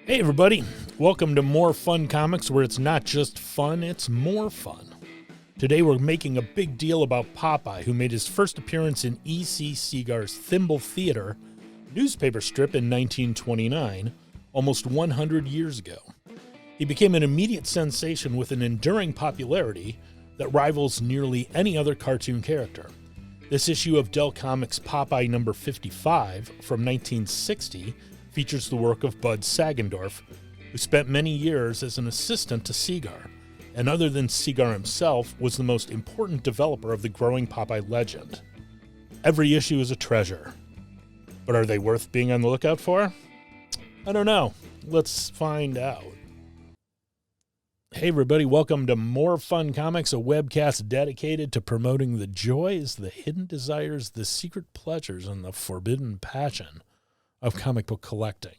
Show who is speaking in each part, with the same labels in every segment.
Speaker 1: Hey everybody, welcome to More Fun Comics, where it's not just fun, it's more fun. Today we're making a big deal about Popeye, who made his first appearance in E.C. Segar's Thimble Theater newspaper strip in 1929, almost 100 years ago. He became an immediate sensation with an enduring popularity that rivals nearly any other cartoon character. This issue of Dell Comics Popeye number 55 from 1960 features the work of Bud Sagendorf, who spent many years as an assistant to Segar, and other than Segar himself, was the most important developer of the growing Popeye legend. Every issue is a treasure. But are they worth being on the lookout for? I don't know. Let's find out. Hey everybody, welcome to More Fun Comics, a webcast dedicated to promoting the joys, the hidden desires, the secret pleasures, and the forbidden passion of comic book collecting.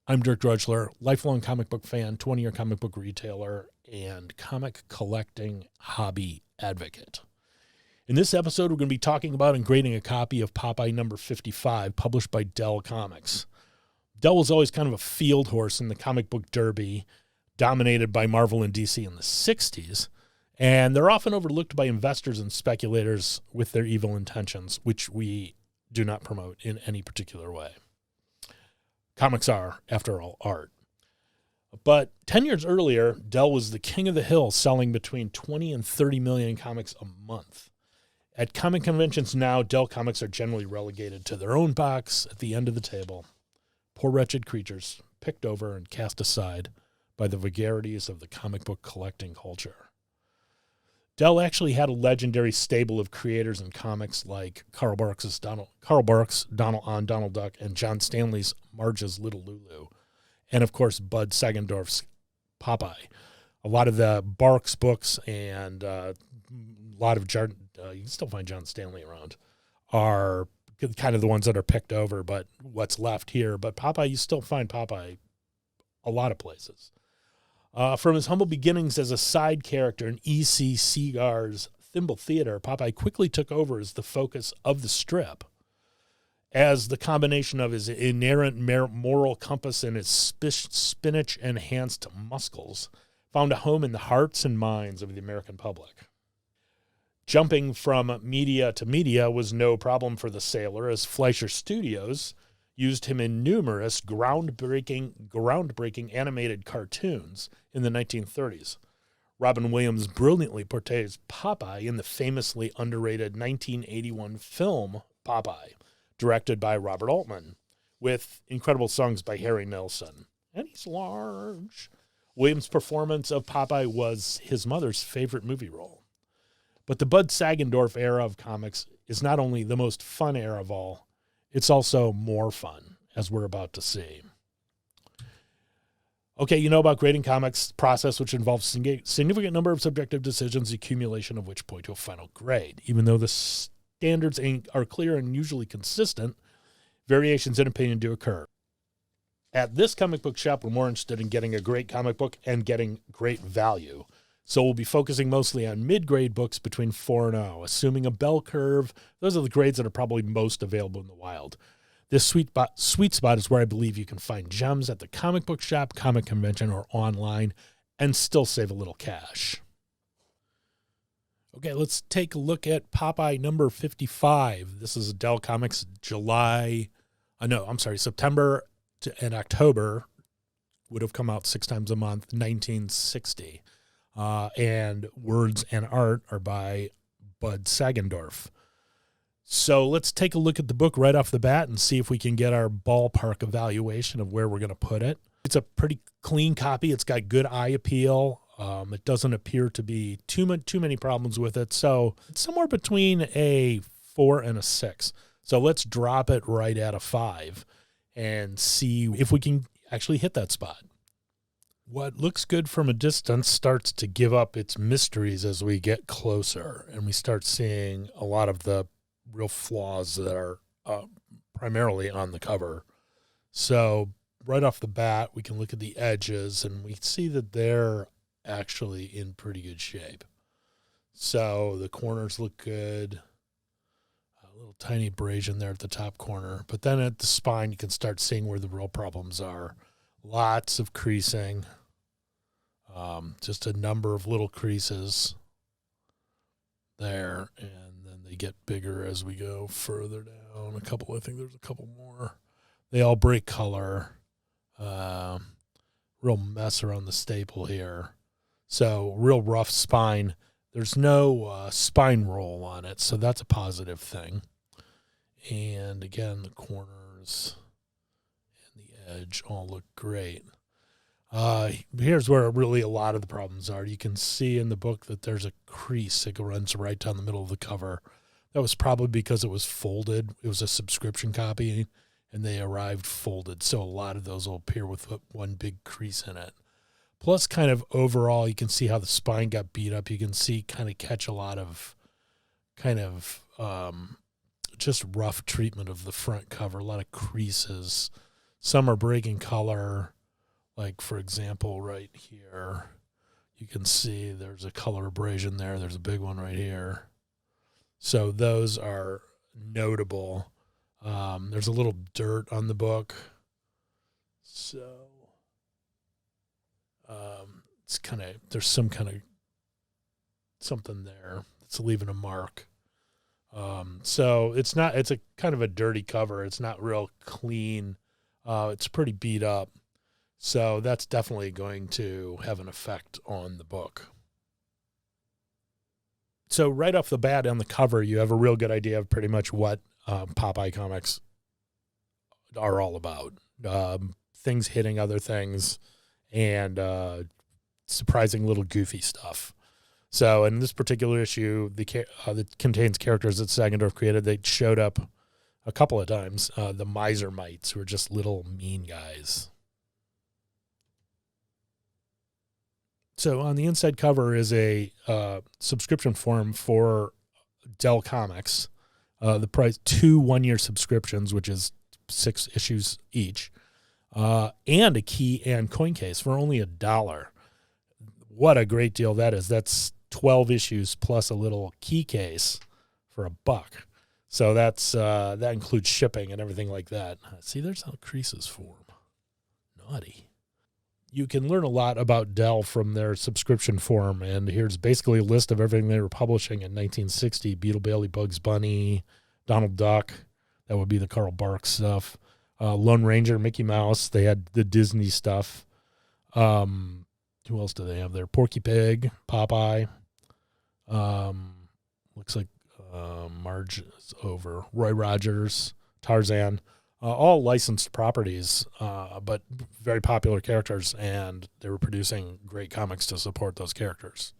Speaker 1: I'm Dirk Drudgler, lifelong comic book fan, 20-year comic book retailer, and comic collecting hobby advocate. In this episode, we're going to be talking about and grading a copy of Popeye number 55, published by Dell Comics. Dell was always kind of a field horse in the comic book derby, dominated by Marvel and DC in the 60s, and they're often overlooked by investors and speculators with their evil intentions, which we do not promote in any particular way. Comics are, after all, art. But 10 years earlier, Dell was the king of the hill, selling between 20 and 30 million comics a month. At comic conventions now, Dell Comics are generally relegated to their own box at the end of the table. Poor wretched creatures, picked over and cast aside by the vagaries of the comic book collecting culture. Dell actually had a legendary stable of creators in comics like Carl Barks' Donald on Donald Duck, and John Stanley's Marge's Little Lulu, and of course Bud Sagendorf's Popeye. A lot of the Barks books and a lot of you can still find John Stanley around, are kind of the ones that are picked over, but what's left here. But Popeye, you still find Popeye a lot of places. From his humble beginnings as a side character in E.C. Segar's Thimble Theater, Popeye quickly took over as the focus of the strip, as the combination of his inerrant moral compass and his spinach-enhanced muscles found a home in the hearts and minds of the American public. Jumping from media to media was no problem for the sailor, as Fleischer Studios used him in numerous groundbreaking animated cartoons in the 1930s. Robin Williams brilliantly portrays Popeye in the famously underrated 1981 film Popeye, directed by Robert Altman, with incredible songs by Harry Nilsson. And he's large. Williams' performance of Popeye was his mother's favorite movie role. But the Bud Sagendorf era of comics is not only the most fun era of all, it's also more fun, as we're about to see. Okay, you know about grading comics process, which involves significant number of subjective decisions, the accumulation of which point to a final grade. Even though the standards are clear and usually consistent, variations in opinion do occur. At this comic book shop, we're more interested in getting a great comic book and getting great value. So we'll be focusing mostly on mid-grade books between 4 and 0, assuming a bell curve. Those are the grades that are probably most available in the wild. This sweet spot is where I believe you can find gems at the comic book shop, comic convention, or online, and still save a little cash. Okay, let's take a look at Popeye number 55. This is Dell Comics September and October. Would have come out 6 times a month, 1960. And words and art are by Bud Sagendorf. So let's take a look at the book right off the bat and see if we can get our ballpark evaluation of where we're going to put it. It's a pretty clean copy. It's got good eye appeal. It doesn't appear to be too many problems with it. So it's somewhere between a 4 and a 6. So let's drop it right at a 5 and see if we can actually hit that spot. What looks good from a distance starts to give up its mysteries as we get closer, and we start seeing a lot of the real flaws that are primarily on the cover. So right off the bat, we can look at the edges, and we see that they're actually in pretty good shape. So the corners look good. A little tiny abrasion there at the top corner. But then at the spine, you can start seeing where the real problems are, Lots of creasing. Just a number of little creases there, and then they get bigger as we go further down. I think there's a couple more. They all break color. Real mess around the staple here. So real rough spine. There's no spine roll on it, so that's a positive thing. And again, the corners and the edge all look great. Here's where really a lot of the problems are. You can see in the book that there's a crease that runs right down the middle of the cover. That was probably because it was folded. It was a subscription copy, and they arrived folded. So a lot of those will appear with one big crease in it. Plus, kind of overall, you can see how the spine got beat up. You can see kind of catch a lot of just rough treatment of the front cover, a lot of creases. Some are breaking color. Like, for example, right here, you can see there's a color abrasion there. There's a big one right here. So those are notable. There's a little dirt on the book. So it's there's some kind of something there that's leaving a mark. So it's a kind of a dirty cover. It's not real clean. It's pretty beat up. So that's definitely going to have an effect on the book. So right off the bat on the cover, you have a real good idea of pretty much what Popeye comics are all about. Things hitting other things and surprising little goofy stuff. So in this particular issue, that contains characters that Sagendorf created, they showed up a couple of times. The Miser Mites, who are just little mean guys. So on the inside cover is a subscription form for Dell Comics. The price, 2 one-year subscriptions, which is 6 issues each, and a key and coin case for only $1. What a great deal that is. That's 12 issues plus a little key case for $1. So that includes shipping and everything like that. See, there's how creases form. Naughty. You can learn a lot about Dell from their subscription form, and here's basically a list of everything they were publishing in 1960. Beetle Bailey, Bugs Bunny, Donald Duck, that would be the Carl Barks stuff, Lone Ranger, Mickey Mouse, they had the Disney stuff. Who else do they have there? Porky Pig, Popeye, looks like Marge is over, Roy Rogers, Tarzan. All licensed properties, but very popular characters, and they were producing great comics to support those characters.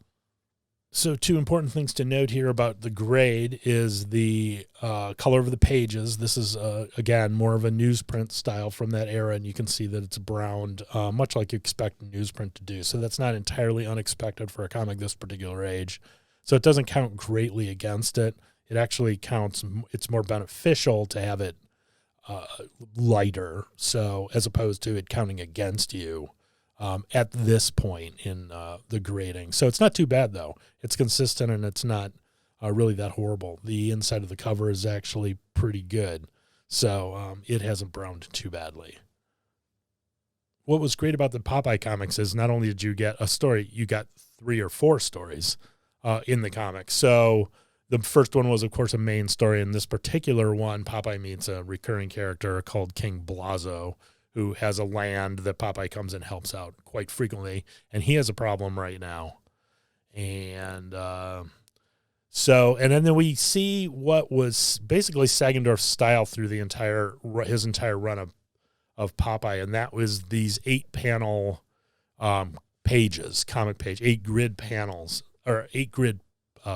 Speaker 1: So 2 important things to note here about the grade is the color of the pages. This is, again, more of a newsprint style from that era, and you can see that it's browned, much like you expect newsprint to do. So that's not entirely unexpected for a comic this particular age. So it doesn't count greatly against it. It actually counts, it's more beneficial to have it lighter, so as opposed to it counting against you at this point in the grading. So it's not too bad, though. It's consistent, and it's not really that horrible. The inside of the cover is actually pretty good, so it hasn't browned too badly. What was great about the Popeye comics is not only did you get a story, you got 3 or 4 stories in the comic. So the first one was, of course, a main story. In this particular one, Popeye meets a recurring character called King Blazo, who has a land that Popeye comes and helps out quite frequently, and he has a problem right now. And then we see what was basically Sagendorf's style through his entire run of Popeye, and that was these 8-panel pages, comic page, 8 grid panels, or 8 grid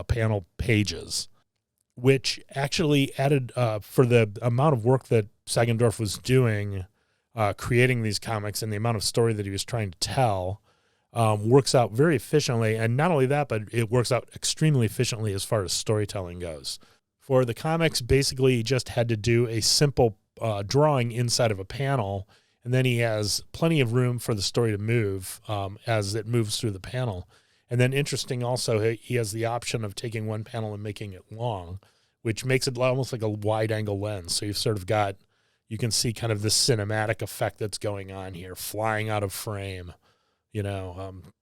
Speaker 1: panel pages, which actually added, for the amount of work that Sagendorf was doing, creating these comics and the amount of story that he was trying to tell, works out very efficiently. And not only that, but it works out extremely efficiently as far as storytelling goes. For the comics, basically he just had to do a simple drawing inside of a panel, and then he has plenty of room for the story to move as it moves through the panel. And then interesting also, he has the option of taking one panel and making it long, which makes it almost like a wide-angle lens. So you've sort of got, you can see kind of the cinematic effect that's going on here, flying out of frame,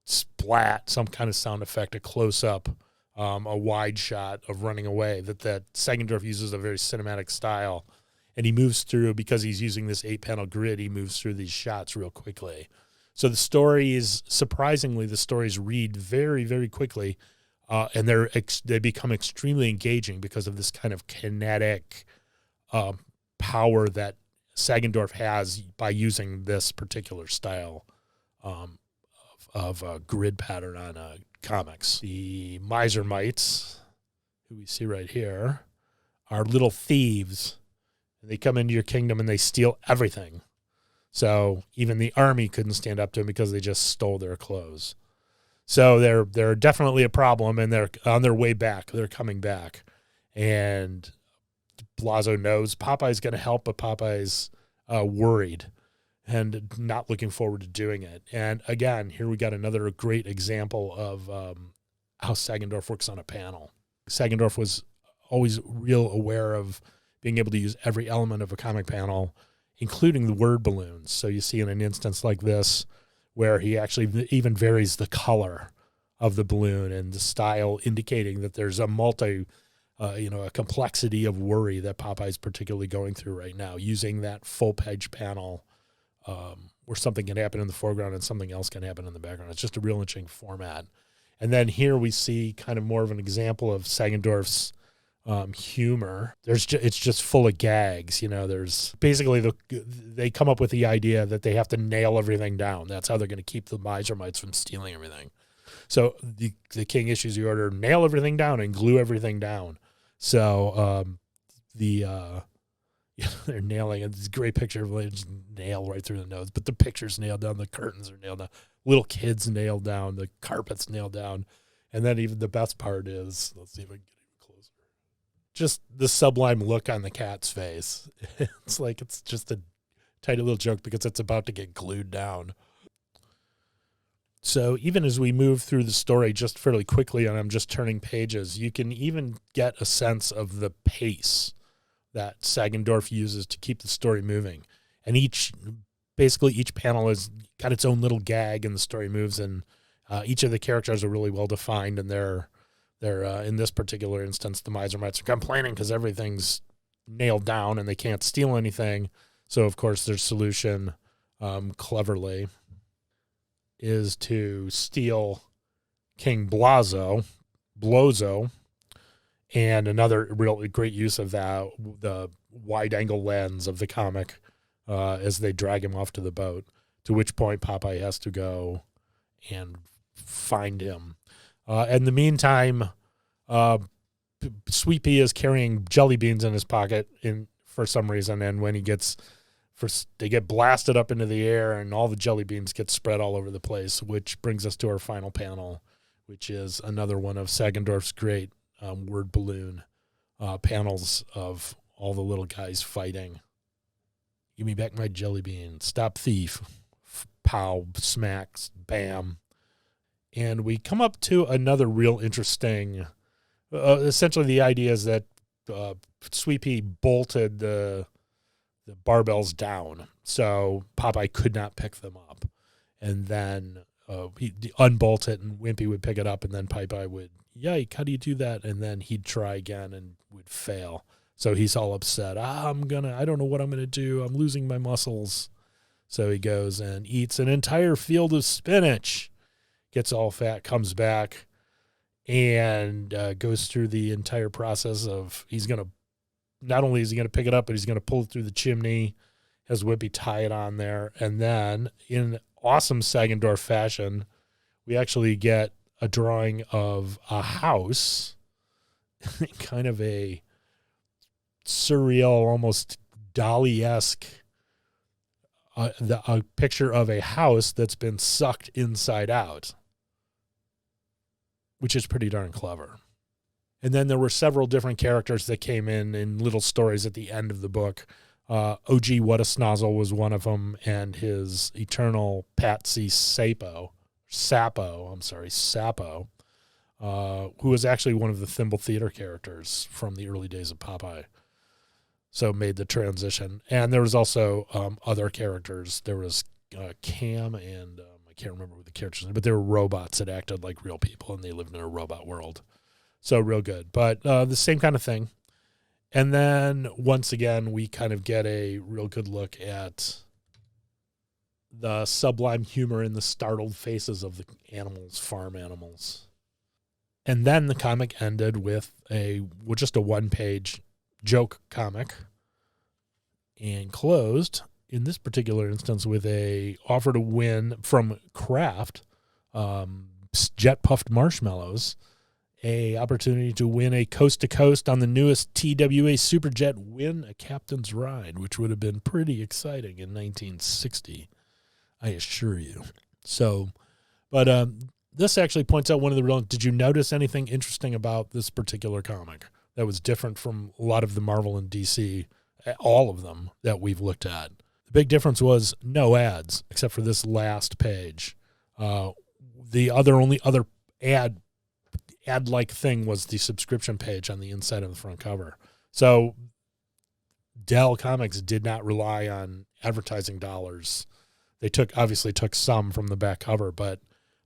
Speaker 1: splat, some kind of sound effect, a close-up, a wide shot of running away, that Sagendorf uses a very cinematic style. And he moves through, because he's using this 8-panel grid, he moves through these shots real quickly. So the stories read very, very quickly, and they become extremely engaging because of this kind of kinetic power that Sagendorf has by using this particular style of grid pattern on comics. The miser mites, who we see right here, are little thieves. They come into your kingdom and they steal everything. So even the army couldn't stand up to them because they just stole their clothes. So they're definitely a problem, and they're on their way back. They're coming back. And Blazo knows Popeye's going to help, but Popeye's worried and not looking forward to doing it. And again, here we got another great example of how Sagendorf works on a panel. Sagendorf was always real aware of being able to use every element of a comic panel, including the word balloons. So you see in an instance like this where he actually even varies the color of the balloon and the style, indicating that there's a a complexity of worry that Popeye's particularly going through right now, using that full page panel where something can happen in the foreground and something else can happen in the background. It's just a real interesting format. And then here we see kind of more of an example of Sagendorf's humor. It's just full of gags. There's basically they come up with the idea that they have to nail everything down. That's how they're going to keep the miser mites from stealing everything. So the king issues the order, nail everything down and glue everything down. So they're nailing it. It's a great picture of like just nail right through the nose, but the picture's nailed down, the curtains are nailed down, little kids nailed down, the carpet's nailed down. And then even the best part is, let's see if I can get even closer, just the sublime look on the cat's face. It's like it's just a tiny little joke because it's about to get glued down. So even as we move through the story just fairly quickly, and I'm just turning pages, you can even get a sense of the pace that Sagendorf uses to keep the story moving. And each panel has got its own little gag, and the story moves, and each of the characters are really well defined, and they're in this particular instance, the miser mites are complaining because everything's nailed down and they can't steal anything. So of course their solution, cleverly, is to steal King Blazo, and another real great use of that, the wide-angle lens of the comic, as they drag him off to the boat, to which point Popeye has to go and find him. In the meantime, Sweet Pea is carrying jelly beans in his pocket for some reason, and when they get blasted up into the air, and all the jelly beans get spread all over the place, which brings us to our final panel, which is another one of Sagendorf's great word balloon panels of all the little guys fighting. Give me back my jelly bean. Stop thief. Pow, smacks, bam. And we come up to another real interesting, essentially the idea is that Sweet Pea bolted the barbells down, so Popeye could not pick them up. And then he'd unbolt it, and Wimpy would pick it up, and then Popeye would, yike, how do you do that? And then he'd try again and would fail. So he's all upset. I don't know what I'm going to do. I'm losing my muscles. So he goes and eats an entire field of spinach, gets all fat, comes back, and goes through the entire process of not only is he going to pick it up, but he's going to pull it through the chimney, has Wimpy tie it on there. And then in awesome Sagendorf fashion, we actually get a drawing of a house, kind of a surreal, almost Dali-esque, a picture of a house that's been sucked inside out, which is pretty darn clever. And then there were several different characters that came in little stories at the end of the book. OG What a Snozzle was one of them, and his eternal Patsy Sapo, who was actually one of the Thimble Theater characters from the early days of Popeye. So made the transition. And there was also other characters. There was Cam and I can't remember what the characters were, but they were robots that acted like real people, and they lived in a robot world. So real good. But the same kind of thing. And then once again, we kind of get a real good look at the sublime humor in the startled faces of the animals, farm animals. And then the comic ended with just a one-page joke comic, and closed in this particular instance with a offer to win from Kraft, jet puffed marshmallows, a opportunity to win a coast to coast on the newest TWA Superjet, win a captain's ride, which would have been pretty exciting in 1960, I assure you. So, but this actually points out one of the real. Did you notice anything interesting about this particular comic that was different from a lot of the Marvel and DC, all of them that we've looked at? The big difference was no ads, except for this last page. The only other ad-like thing was the subscription page on the inside of the front cover. So Dell Comics did not rely on advertising dollars. They obviously took some from the back cover, but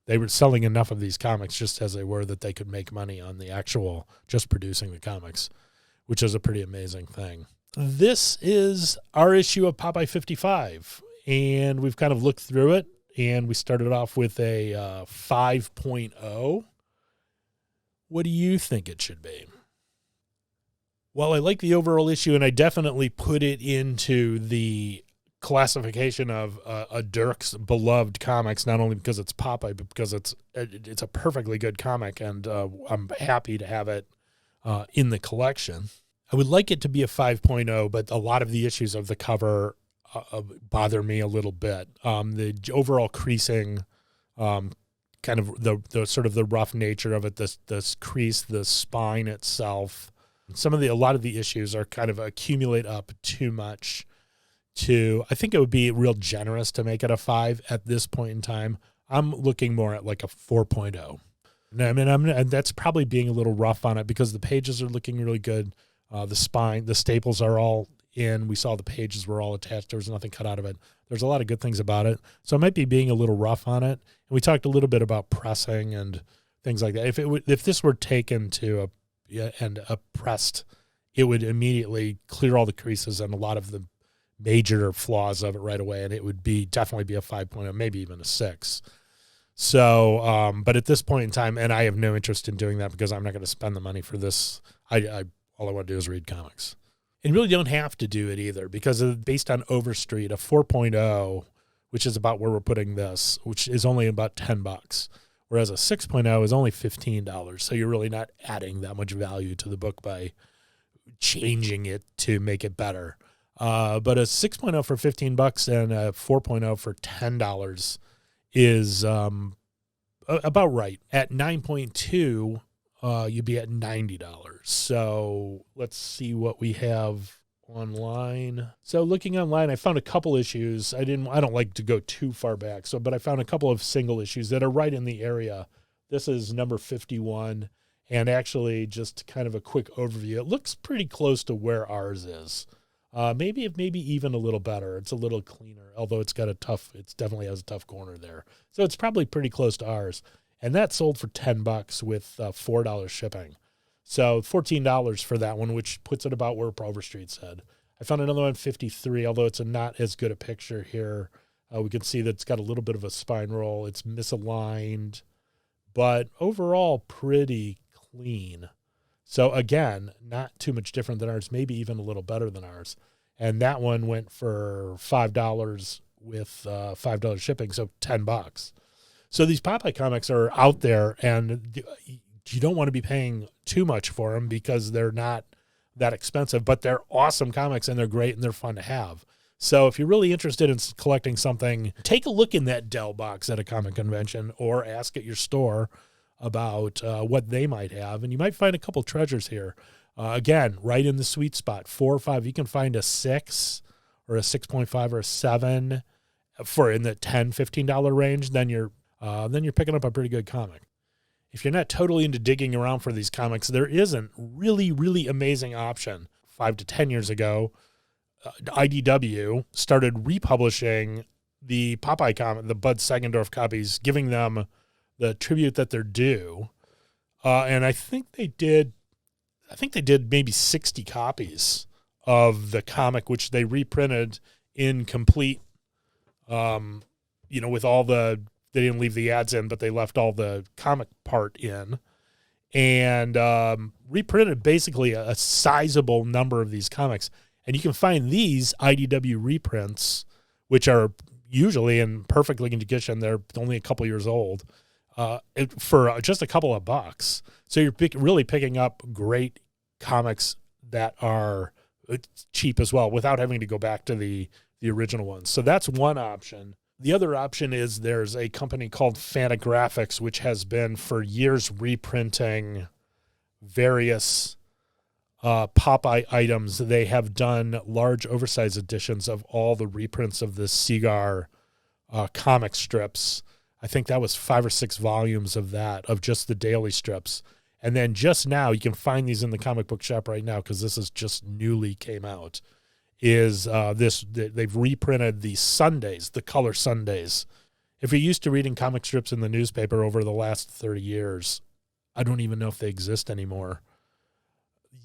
Speaker 1: they were selling enough of these comics just as they were that they could make money on the actual just producing the comics, which is a pretty amazing thing. This is our issue of Popeye 55, and we've kind of looked through it, and we started off with a 5.0. What do you think it should be? Well, I like the overall issue, and I definitely put it into the classification of a Dirk's beloved comics, not only because it's Popeye, but because it's a perfectly good comic, and I'm happy to have it in the collection. I would like it to be a 5.0, but a lot of the issues of the cover bother me a little bit. The overall creasing, kind of the sort of the rough nature of it, this crease, the spine itself. A lot of the issues are kind of accumulate up too much. I think it would be real generous to make it a 5 at this point in time. I'm looking more at like a 4.0. I mean, that's probably being a little rough on it because the pages are looking really good. The spine, the staples are all in. We saw the pages were all attached. There was nothing cut out of it. There's a lot of good things about it. So I might be being a little rough on it. And we talked a little bit about pressing and things like that. If this were taken to a pressed, it would immediately clear all the creases and a lot of the major flaws of it right away, and it would definitely be a 5.0, maybe even a 6. So, but at this point in time, and I have no interest in doing that because I'm not going to spend the money for this. All I want to do is read comics. And really don't have to do it either because based on Overstreet, a 4.0, which is about where we're putting this, which is only about $10, whereas a 6.0 is only $15. So you're really not adding that much value to the book by changing it to make it better. But a 6.0 for $15 and a 4.0 for $10 is about right. At 9.2, you'd be at $90. So let's see what we have online. So looking online, I found a couple issues. I don't like to go too far back. But I found a couple of single issues that are right in the area. This is number 51. And actually just kind of a quick overview. It looks pretty close to where ours is. Maybe even a little better. It's a little cleaner, although it definitely has a tough corner there. So it's probably pretty close to ours. And that sold for $10 with $4 shipping. So $14 for that one, which puts it about where Overstreet said. I found another one, 53, although it's not as good a picture here. We can see that it's got a little bit of a spine roll. It's misaligned, but overall pretty clean. So again, not too much different than ours, maybe even a little better than ours. And that one went for $5 with $5 shipping, so $10. So these Popeye comics are out there, and you don't want to be paying too much for them because they're not that expensive, but they're awesome comics, and they're great, and they're fun to have. So if you're really interested in collecting something, take a look in that Dell box at a comic convention or ask at your store about what they might have, and you might find a couple treasures here. Again, right in the sweet spot, 4 or 5. You can find a 6 or a 6.5 or a 7 for in the $10, $15 range. Then you're picking up a pretty good comic. If you're not totally into digging around for these comics, there is a really, really amazing option 5 to 10 years ago, IDW started republishing the Popeye comic, the Bud Sagendorf copies, giving them the tribute that they're due. And I think they did maybe 60 copies of the comic, which they reprinted in complete, with all they didn't leave the ads in, but they left all the comic part in, and reprinted basically a sizable number of these comics. And you can find these IDW reprints, which are usually in perfect looking condition. They're only a couple years old, for just a couple of bucks. So you're really picking up great comics that are cheap as well, without having to go back to the original ones. So that's one option. The other option is there's a company called Fantagraphics, which has been for years reprinting various Popeye items. They have done large oversized editions of all the reprints of the Seagar comic strips. I think that was 5 or 6 volumes of that, of just the daily strips. And then just now, you can find these in the comic book shop right now, because this is just newly came out, they've reprinted the Sundays, the color Sundays. If you're used to reading comic strips in the newspaper over the last 30 years, I don't even know if they exist anymore.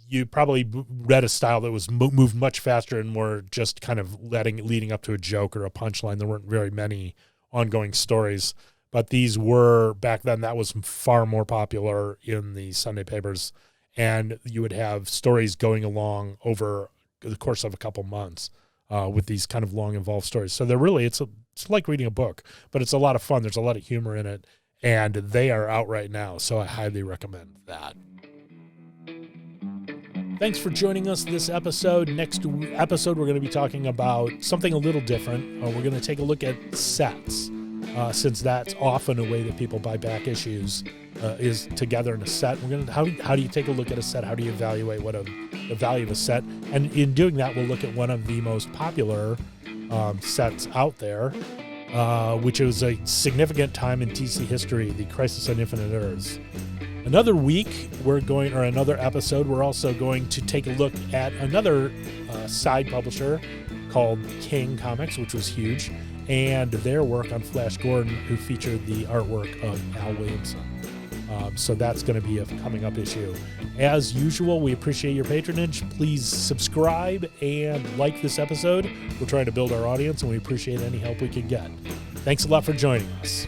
Speaker 1: You probably read a style that was moved much faster and more just kind of leading up to a joke or a punchline. There weren't very many ongoing stories, but these were, back then, that was far more popular in the Sunday papers, and you would have stories going along over the course of a couple months with these kind of long, involved stories. So they're really, it's like reading a book, but it's a lot of fun. There's a lot of humor in it, and they are out right now, so I highly recommend that. Thanks for joining us this episode. Next episode, we're going to be talking about something a little different. We're going to take a look at sets, since that's often a way that people buy back issues, is together in a set. We're going to how do you take a look at a set? How do you evaluate the value of a set? And in doing that, we'll look at one of the most popular sets out there, which was a significant time in DC history, the Crisis on Infinite Earths. Another week, another episode, we're also going to take a look at another side publisher called King Comics, which was huge, and their work on Flash Gordon, who featured the artwork of Al Williamson. So that's going to be a coming up issue. As usual, we appreciate your patronage. Please subscribe and like this episode. We're trying to build our audience, and we appreciate any help we can get. Thanks a lot for joining us.